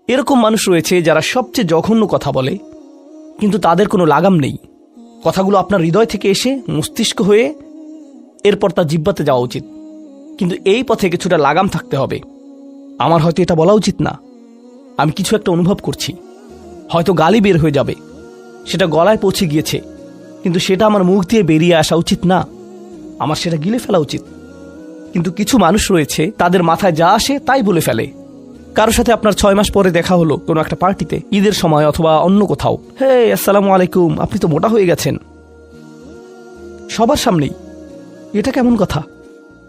এরকম মানুষ রয়েছে যারা সবচেয়ে জঘন্য কথা বলে, কিন্তু তাদের কোনো লাগাম নেই। কথাগুলো আপনার হৃদয় থেকে এসে মস্তিষ্ক হয়ে এরপর তার জিহ্বাতে যাওয়া উচিত, কিন্তু এই পথে কিছুটা লাগাম থাকতে হবে। আমার হয়তো এটা বলা উচিত না, আমি কিছু একটা অনুভব করছি, হয়তো গালি বের হয়ে যাবে, সেটা গলায় পৌঁছে গিয়েছে, কিন্তু সেটা আমার মুখ দিয়ে বেরিয়ে আসা উচিত না, আমার সেটা গিলে ফেলা উচিত। কিন্তু কিছু মানুষ রয়েছে তাদের মাথায় যা আসে তাই বলে ফেলে। কারোর সাথে আপনার 6 মাস পরে দেখা হলো কোনো একটা পার্টিতে, ঈদের সময় অথবা অন্য কোথাও, হে আসসালামু আলাইকুম, আপনি তো মোটা হয়ে গেছেন, সবার সামনেই। এটা কেমন কথা?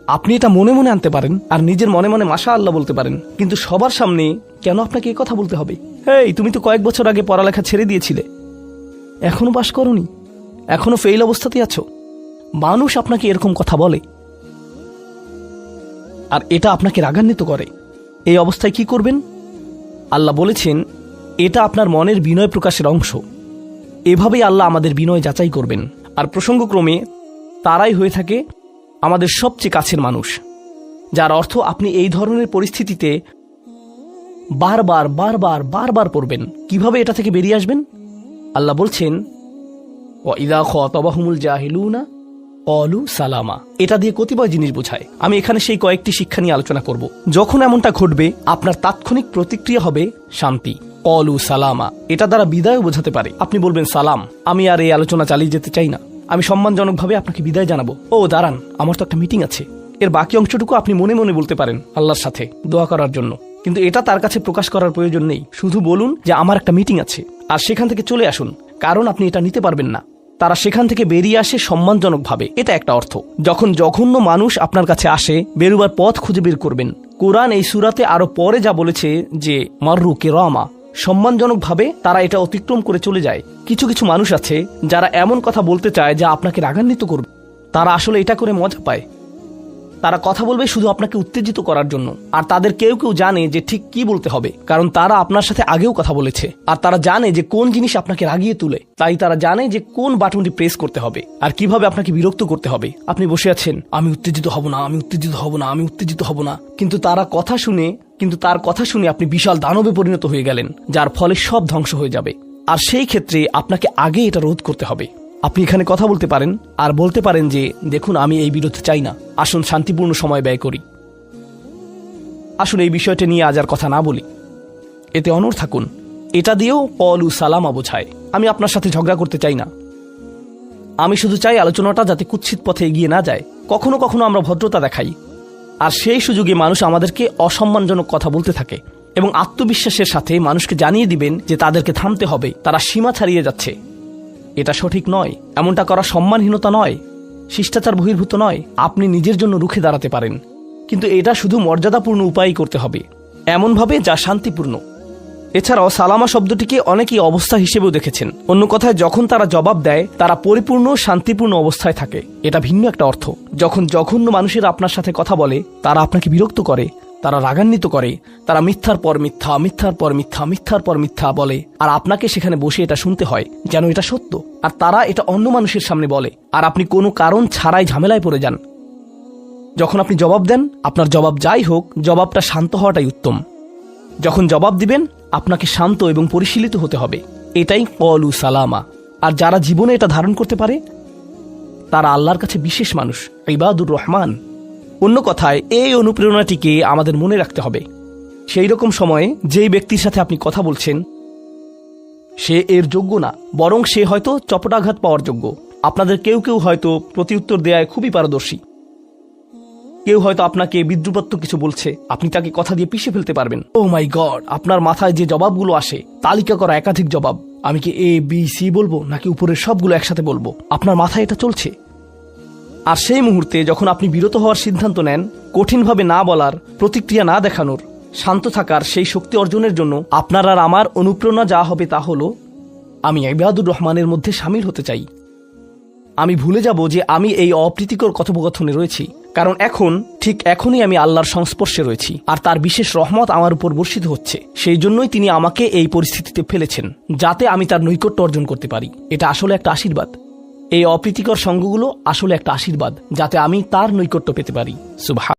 আপনি এটা মনে মনে আনতে পারেন আর নিজের মনে মনে মাশাআল্লাহ বলতে পারেন, কিন্তু সবার সামনে কেন আপনাকে এই কথা বলতে হবে? হেই, তুমি তো কয়েক বছর আগে পড়ালেখা ছেড়ে দিয়েছিলে, এখনো পাশ করনি, এখনো ফেল অবস্থাতেই আছো। মানুষ আপনাকে এরকম কথা বলে আর এটা আপনাকে রাগান্বিত করে। এই অবস্থায় কি করবেন? আল্লাহ বলেছেন এটা আপনার মনের বিনয় প্রকাশের অংশ। এভাবেই আল্লাহ আমাদের বিনয় যাচাই করবেন। আর প্রসঙ্গক্রমে তারাই হয়ে থাকে আমাদের সবচেয়ে কাছের মানুষ, যার অর্থ আপনি এই ধরনের পরিস্থিতিতে বারবার বারবার বারবার পড়বেন। কিভাবে এটা থেকে বেরিয়ে আসবেন? আল্লাহ বলছেন ওয়াইদা খাতাবাহুমুল জাহিলুনা ক্বালু সালামা। এটা দিয়ে কতিপয় জিনিস বোঝায়, আমি এখানে সেই কয়েকটি শিক্ষা নিয়ে আলোচনা করব। যখন এমনটা ঘটবে আপনার তাৎক্ষণিক প্রতিক্রিয়া হবে শান্তি, ক্বালু সালামা। এটা দ্বারা বিদায়ও বোঝাতে পারে। আপনি বলবেন সালাম, আমি আর এই আলোচনা চালিয়ে যেতে চাই না, আমি সম্মানজনকভাবে আপনাকে বিদায় জানাবো। ও দাঁড়ান, আমার তো একটা মিটিং আছে। এর বাকি অংশটুকু আপনি মনে মনে বলতে পারেন আল্লাহর সাথে দোয়া করার জন্য, কিন্তু এটা তার কাছে প্রকাশ করার প্রয়োজন নেই। শুধু বলুন যে আমার একটা মিটিং আছে, আর সেখান থেকে চলে আসুন, কারণ আপনি এটা নিতে পারবেন না। তারা সেখান থেকে বেরিয়ে আসে সম্মানজনকভাবে, এটা একটা অর্থ। যখন জঘন্য মানুষ আপনার কাছে আসে, বেরুবার পথ খুঁজে বের করবেন। কোরআন এই সূরাতে আরো পরে যা বলেছে যে মাররু কিরামা, সম্মানজনকভাবে তারা এটা অতিক্রম করে চলে যায়। কিছু কিছু মানুষ আছে যারা এমন কথা বলতে চায় যা আপনাকে রাগান্বিত করবে। তারা আসলে এটা করে মজা পায়। তারা কথা বলবে শুধু আপনাকে উত্তেজিত করার জন্য, আর তাদের কেউ কেউ জানে যে ঠিক কি বলতে হবে, কারণ তারা আপনার সাথে আগেও কথা বলেছে। আর তারা জানে যে কোন জিনিস আপনাকে রাগিয়ে তুলে, তাই তারা জানে যে কোন বাটনটি প্রেস করতে হবে আর কিভাবে আপনাকে বিরক্ত করতে হবে। আপনি বসে আছেন, আমি উত্তেজিত হব না, আমি উত্তেজিত হব না, আমি উত্তেজিত হব না, কিন্তু তার কথা শুনে আপনি বিশাল দানবে পরিণত হয়ে গেলেন, যার ফলে সব ধ্বংস হয়ে যাবে। আর সেই ক্ষেত্রে আপনাকে আগে এটা রোধ করতে হবে। আপনি এখানে কথা বলতে পারেন আর বলতে পারেন যে দেখুন, আমি এই বিরোধ চাই না, আসুন শান্তিপূর্ণ সময় ব্যয় করি, আসুন এই বিষয়টা নিয়ে আজ আর কথা না বলি, এতে অনড় থাকুন। এটা দিয়েও ক্বালু সালামা বোঝায় আমি আপনার সাথে ঝগড়া করতে চাই না, আমি শুধু চাই আলোচনাটা যাতে কুৎসিত পথে এগিয়ে না যায়। কখনো কখনো আমরা ভদ্রতা দেখাই, আর সেই সুযোগে মানুষ আমাদেরকে অসম্মানজনক কথা বলতে থাকে, এবং আত্মবিশ্বাসের সাথে মানুষকে জানিয়ে দিবেন যে তাদেরকে থামতে হবে, তারা সীমা ছাড়িয়ে যাচ্ছে। এটা সঠিক নয়, এমনটা করা সম্মানহীনতা নয়, শিষ্টাচার বহির্ভূত নয়। আপনি নিজের জন্য রুখে দাঁড়াতে পারেন, কিন্তু এটা শুধু মর্যাদাপূর্ণ উপায়ই করতে হবে, এমনভাবে যা শান্তিপূর্ণ। এছাড়াও সালামা শব্দটিকে অনেকেই অবস্থা হিসেবেও দেখেছেন। অন্য কথায়, যখন তারা জবাব দেয় তারা পরিপূর্ণ শান্তিপূর্ণ অবস্থায় থাকে, এটা ভিন্ন একটা অর্থ। যখন জঘন্য মানুষেরা আপনার সাথে কথা বলে, তারা আপনাকে বিরক্ত করে, তারা রাগান্বিত করে, তারা মিথ্যার পর মিথ্যা, মিথ্যার পর মিথ্যা, মিথ্যার পর মিথ্যা বলে, আর আপনাকে সেখানে বসে এটা শুনতে হয় যেন এটা সত্য। আর তারা এটা অন্য মানুষের সামনে বলে, আর আপনি কোনো কারণ ছাড়াই ঝামেলায় পড়ে যান। যখন আপনি জবাব দেন, আপনার জবাব যাই হোক, জবাবটা শান্ত হওয়াটাই উত্তম। যখন জবাব দিবেন, আপনাকে শান্ত এবং পরিশীলিত হতে হবে। এটাই ক্বালু সালামা। আর যারা জীবনে এটা ধারণ করতে পারে, তারা আল্লাহর কাছে বিশেষ মানুষ, ইবাদুর রহমান। অন্য কথায়, এই অনুপ্রেরণাটিকে আমাদের মনে রাখতে হবে। সেই রকম সময়ে যেই ব্যক্তির সাথে আপনি কথা বলছেন সে এর যোগ্য না, বরং সে হয়তো চপটাঘাত পাওয়ার যোগ্য। আপনাদের কেউ কেউ হয়তো প্রতিউত্তর দেয়ায় খুবই পারদর্শী, কেউ হয়তো আপনাকে বিদ্রুপাত্মক কিছু বলছে, আপনি তাকে কথা দিয়ে পিষে ফেলতে পারবেন। ও মাই গড, আপনার মাথায় যে জবাবগুলো আসে, তালিকা করা একাধিক জবাব, আমি কি এ বি সি বলবো নাকি উপরের সবগুলো একসাথে বলবো, আপনার মাথায় এটা চলছে। আর সেই মুহূর্তে যখন আপনি বিরত হওয়ার সিদ্ধান্ত নেন, কঠিনভাবে না বলার, প্রতিক্রিয়া না দেখানোর, শান্ত থাকার সেই শক্তি অর্জনের জন্য আপনার আর আমার অনুপ্রেরণা যা হবে তা হলো, আমি ইবাদুর রহমানের মধ্যে সামিল হতে চাই। আমি ভুলে যাব যে আমি এই অপ্রীতিকর কথোপকথনে রয়েছি, কারণ এখনই আমি আল্লাহর সংস্পর্শে রয়েছি, আর তার বিশেষ রহমত আমার উপর বর্ষিত হচ্ছে। সেই জন্যই তিনি আমাকে এই পরিস্থিতিতে ফেলেছেন, যাতে আমি তার নৈকট্য অর্জন করতে পারি। এটা আসলে একটা আশীর্বাদ। এই অপ্রীতিকর সঙ্গগুলো আসলে একটা আশীর্বাদ, যাতে আমি তার নৈকট্য পেতে পারি। সুবহান।